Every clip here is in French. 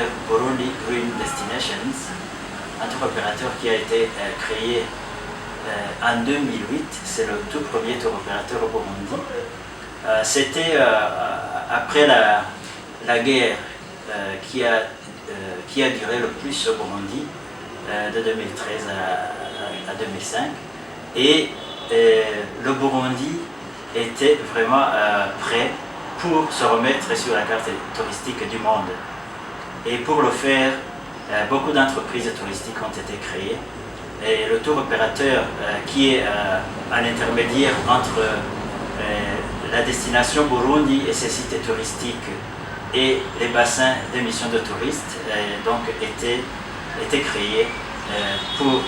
opérateur Burundi Green Destinations, un tour opérateur qui a été créé en 2008. C'est le tout premier tour opérateur au Burundi. C'était après la guerre qui a duré le plus au Burundi, de 2013 à 2005. Et le Burundi était vraiment prêt pour se remettre sur la carte touristique du monde. Et pour le faire, beaucoup d'entreprises touristiques ont été créées. Et le tour opérateur, qui est un intermédiaire entre la destination Burundi et ses sites touristiques et les bassins d'émission de touristes, donc était créé pour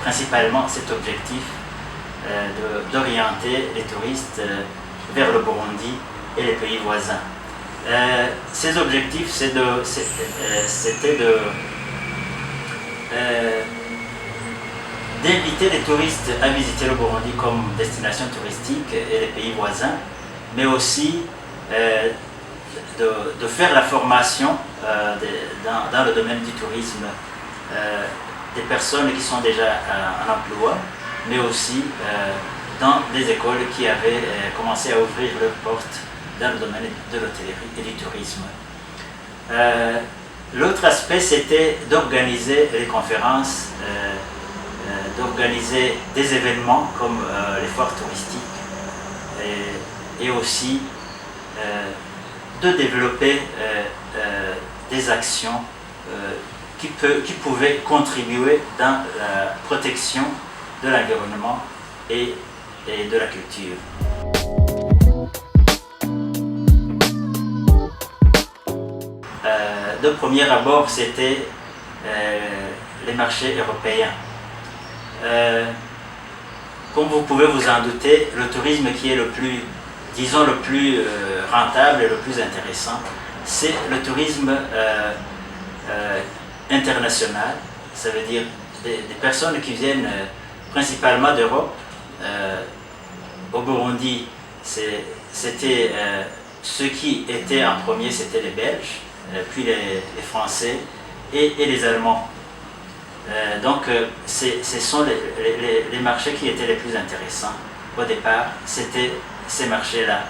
principalement cet objectif d'orienter les touristes vers le Burundi et les pays voisins. Ces objectifs, c'était d'inviter les touristes à visiter le Burundi comme destination touristique et les pays voisins, mais aussi de faire la formation dans le domaine du tourisme des personnes qui sont déjà en emploi, mais aussi dans des écoles qui avaient commencé à ouvrir leurs portes dans le domaine de l'hôtellerie et du tourisme. L'autre aspect, c'était d'organiser les conférences, d'organiser des événements comme les foires touristiques et aussi de développer des actions qui pouvaient contribuer dans la protection de l'environnement et de la culture. De premier abord, c'était les marchés européens. Comme vous pouvez vous en douter, le tourisme qui est le plus rentable et le plus intéressant, c'est le tourisme international. Ça veut dire des personnes qui viennent principalement d'Europe. Au Burundi, c'était ceux qui étaient en premier, c'était les Belges, puis les Français et les Allemands. Donc ce sont les marchés qui étaient les plus intéressants. Au départ, c'était ces marchés-là.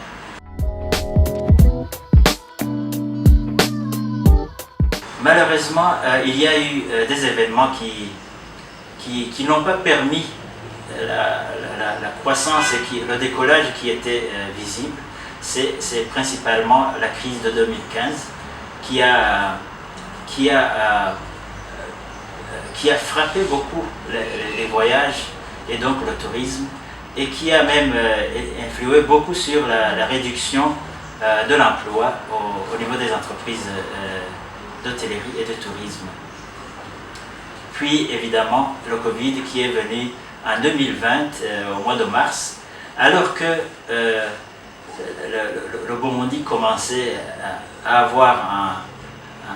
Malheureusement, il y a eu des événements qui n'ont pas permis la croissance et le décollage qui était visible. C'est principalement la crise de 2015 qui a frappé beaucoup les voyages et donc le tourisme, et qui a même influé beaucoup sur la réduction de l'emploi au niveau des entreprises d'hôtellerie et de tourisme. Puis évidemment le Covid qui est venu en 2020, au mois de mars, alors que le Burundi commençait à avoir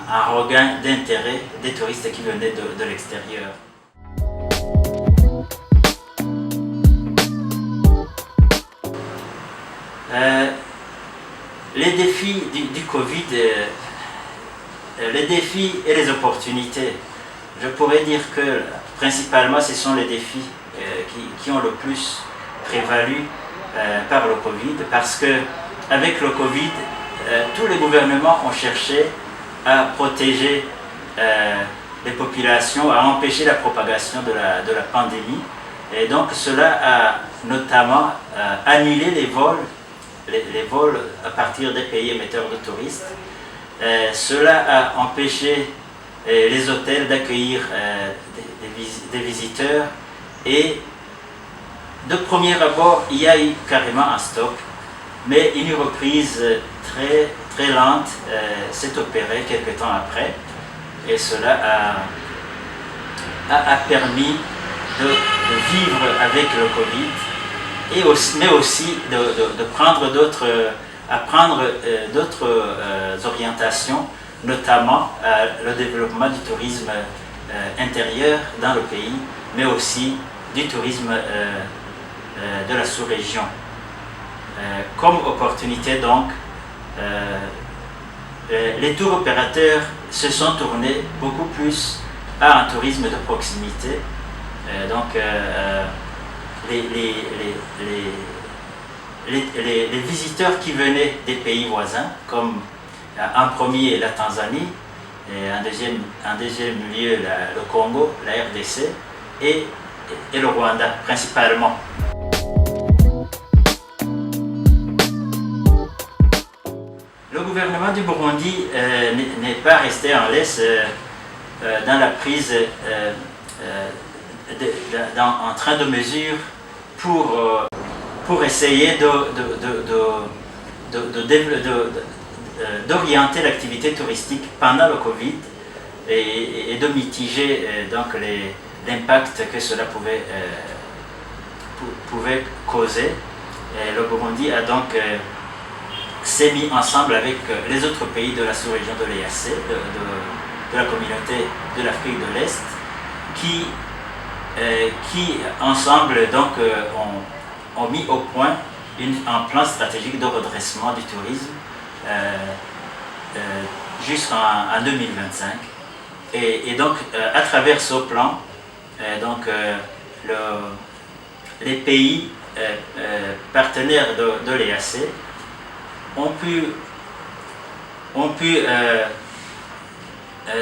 un regain d'intérêt des touristes qui venaient de l'extérieur. Les défis du Covid, les défis et les opportunités, je pourrais dire que principalement ce sont les défis qui ont le plus prévalu par le Covid, parce que avec le Covid, tous les gouvernements ont cherché à protéger les populations, à empêcher la propagation de la pandémie, et donc cela a notamment annulé les vols à partir des pays émetteurs de touristes. Cela a empêché les hôtels d'accueillir des visiteurs, et de premier abord, il y a eu carrément un stock, mais une reprise très, très lente s'est opérée quelques temps après, et cela a permis de vivre avec le Covid, mais aussi de prendre d'autres orientations, notamment le développement du tourisme intérieur dans le pays, mais aussi du tourisme de la sous-région. Comme opportunité donc, les tours opérateurs se sont tournés beaucoup plus à un tourisme de proximité. Donc les visiteurs qui venaient des pays voisins, comme en premier la Tanzanie, et en deuxième lieu le Congo, la RDC et le Rwanda principalement. Le gouvernement du Burundi n'est pas resté en laisse dans la prise en train de mesures pour essayer d'orienter l'activité touristique pendant le Covid et de mitiger donc l'impact que cela pouvait causer. Et le Burundi a donc s'est mis ensemble avec les autres pays de la sous-région de l'EAC, de la communauté de l'Afrique de l'Est, qui ensemble donc ont mis au point un plan stratégique de redressement du tourisme jusqu'en 2025. Et donc à travers ce plan, les pays partenaires de l'EAC ont pu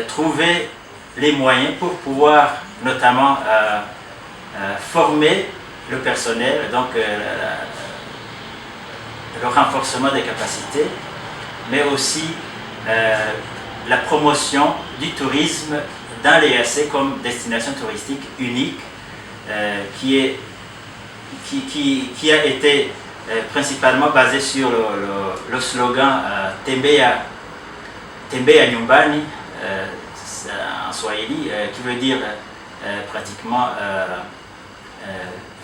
trouver les moyens pour pouvoir notamment former le personnel, donc le renforcement des capacités, mais aussi la promotion du tourisme dans l'EAC comme destination touristique unique qui a été principalement basé sur le slogan Tembea Nyumbani en Swahili, qui veut dire pratiquement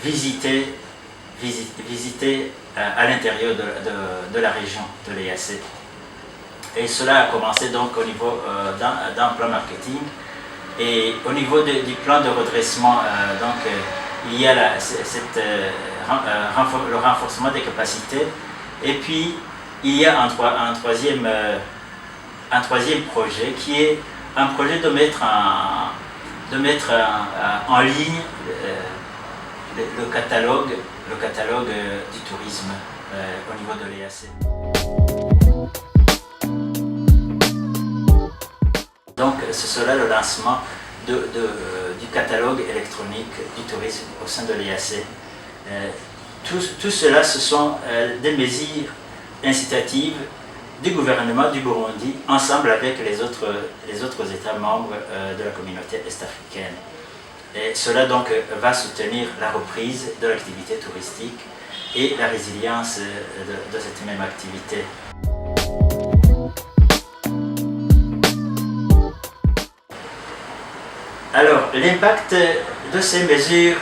visiter à l'intérieur de la région de l'EAC. Et cela a commencé donc au niveau d'un plan marketing. Et au niveau du plan de redressement, il y a le renforcement des capacités. Et puis, il y a un troisième projet qui est un projet de mettre en ligne le catalogue du tourisme au niveau de l'EAC. Donc ce sera le lancement du catalogue électronique du tourisme au sein de l'EAC. Tout cela, ce sont des mesures incitatives du gouvernement du Burundi, ensemble avec les autres États membres de la communauté est-africaine. Et cela donc va soutenir la reprise de l'activité touristique et la résilience de cette même activité. Alors, l'impact de ces mesures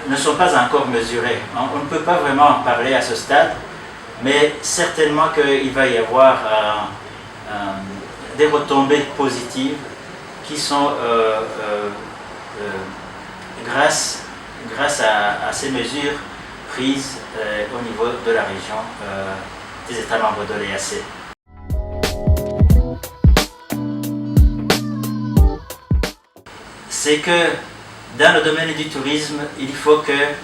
ne sont pas encore mesurés. On ne peut pas vraiment en parler à ce stade, mais certainement qu'il va y avoir des retombées positives qui sont grâce à ces mesures prises au niveau de la région des États membres de l'EAC. C'est que dans le domaine du tourisme, il faut que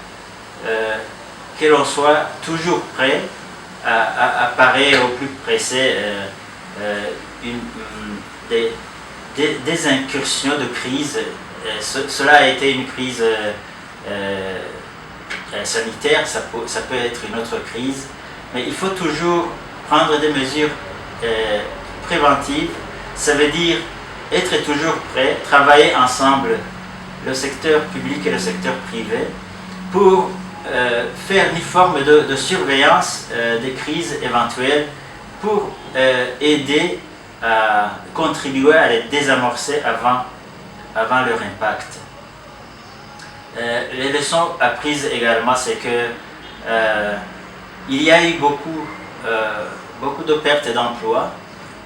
l'on soit toujours prêt à parer au plus pressé des incursions de crise. Cela a été une crise sanitaire, ça peut être une autre crise, mais il faut toujours prendre des mesures préventives. Ça veut dire être toujours prêt, travailler ensemble, le secteur public et le secteur privé, pour faire une forme de surveillance des crises éventuelles, pour aider à contribuer à les désamorcer avant leur impact. Les leçons apprises également, c'est que il y a eu beaucoup de pertes d'emplois,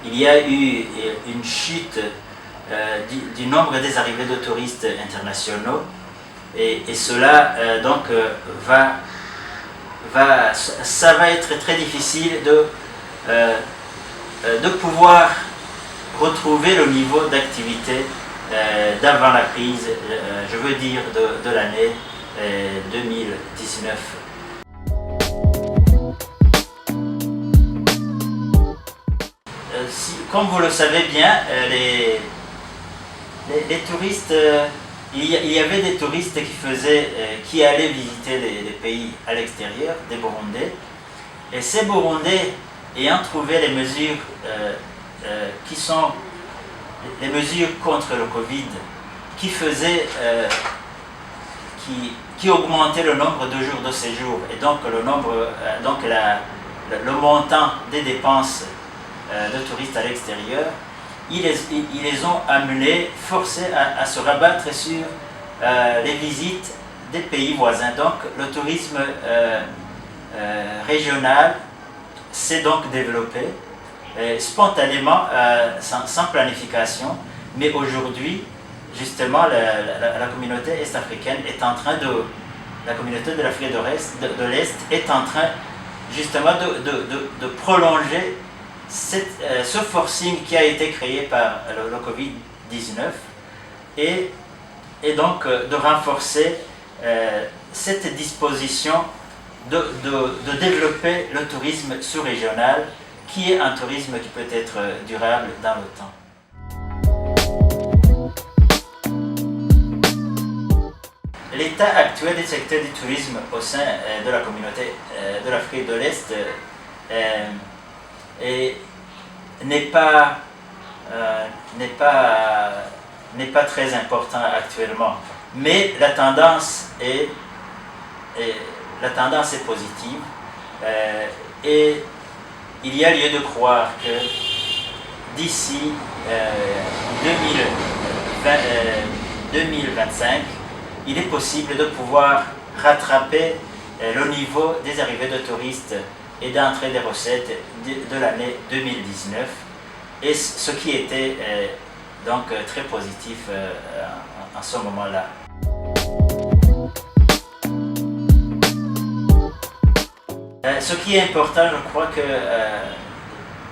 il y a eu une chute du nombre des arrivées de touristes internationaux, et cela ça va être très difficile de pouvoir retrouver le niveau d'activité d'avant la crise, je veux dire de l'année 2019. Comme vous le savez bien, les touristes, il y avait des touristes qui allaient visiter les pays à l'extérieur, des Burundais, et ces Burundais ayant trouvé les mesures qui sont les mesures contre le Covid, qui augmentaient le nombre de jours de séjour et donc le montant des dépenses de touristes à l'extérieur, ils les ont amenés, forcés à se rabattre sur les visites des pays voisins. Donc le tourisme régional s'est donc développé spontanément, sans planification, mais aujourd'hui, justement, la communauté est-africaine est en train la communauté de l'Afrique de l'Est est en train justement de prolonger ce forcing qui a été créé par le Covid-19 et donc de renforcer cette disposition de développer le tourisme sous-régional qui est un tourisme qui peut être durable dans le temps. L'état actuel du secteur du tourisme au sein de la communauté de l'Afrique de l'Est n'est pas très important actuellement, mais la tendance est positive et il y a lieu de croire que d'ici 2025, il est possible de pouvoir rattraper le niveau des arrivées de touristes et d'entrée des recettes de l'année 2019, et ce qui était donc très positif en ce moment-là. Ce qui est important, je crois que,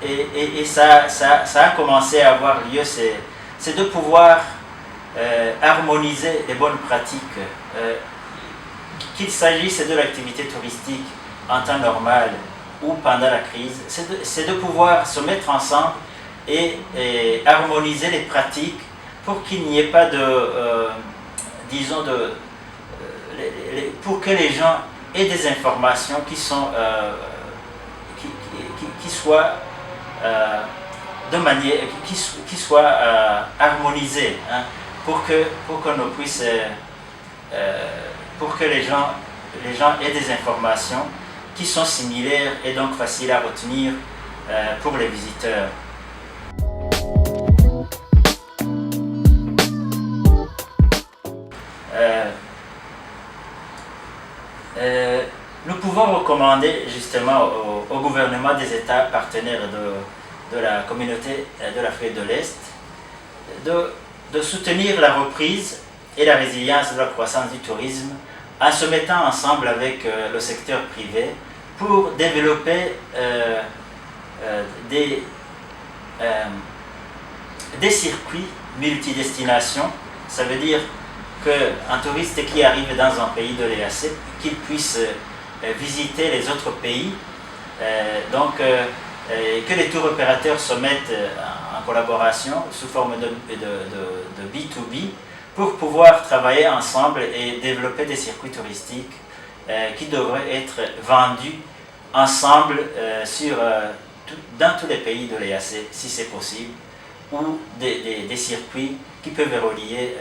et ça a commencé à avoir lieu, c'est de pouvoir harmoniser les bonnes pratiques, qu'il s'agisse de l'activité touristique en temps normal ou pendant la crise, c'est de pouvoir se mettre ensemble et harmoniser les pratiques pour qu'il n'y ait pas pour que les gens aient des informations qui soient de manière qui soient harmonisées, hein, pour que les gens aient des informations qui sont similaires et donc faciles à retenir pour les visiteurs. Nous pouvons recommander justement au gouvernement des États partenaires de la communauté de l'Afrique de l'Est de soutenir la reprise et la résilience de la croissance du tourisme en se mettant ensemble avec le secteur privé pour développer des circuits multidestinations. Ça veut dire qu'un touriste qui arrive dans un pays de l'EAC, qu'il puisse visiter les autres pays, que les tours opérateurs se mettent en collaboration sous forme de B2B pour pouvoir travailler ensemble et développer des circuits touristiques qui devraient être vendus ensemble dans tous les pays de l'EAC, si c'est possible, ou des circuits qui peuvent relier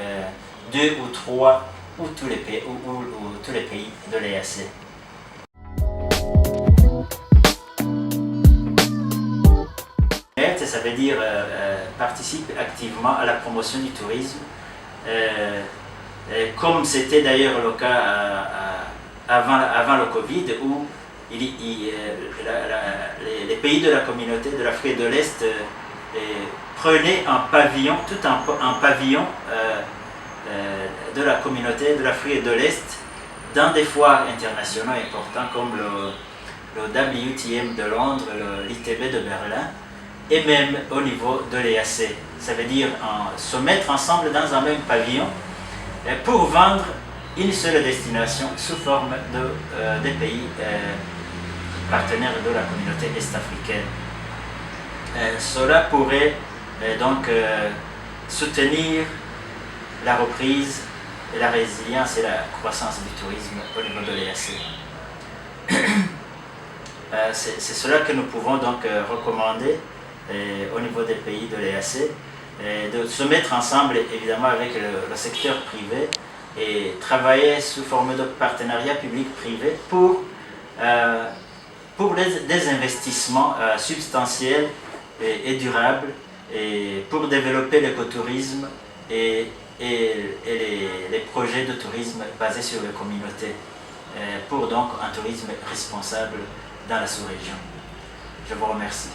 2 ou 3 ou tous les pays de l'EAC. Ça veut dire participe activement à la promotion du tourisme, comme c'était d'ailleurs le cas avant le Covid, où les pays de la communauté de l'Afrique de l'Est prenaient un pavillon, un pavillon de la communauté de l'Afrique de l'Est dans des foires internationales importantes comme le WTM de Londres, l'ITB de Berlin. et même au niveau de l'EAC. Ça veut dire se mettre ensemble dans un même pavillon pour vendre une seule destination sous forme des pays partenaires de la communauté est-africaine. Cela pourrait donc soutenir la reprise et la résilience et la croissance du tourisme au niveau de l'EAC. C'est cela que nous pouvons donc recommander au niveau des pays de l'EAC, de se mettre ensemble évidemment avec le secteur privé et travailler sous forme de partenariat public-privé pour des investissements substantiels et durables et pour développer l'écotourisme et les projets de tourisme basés sur les communautés, pour donc un tourisme responsable dans la sous-région. Je vous remercie.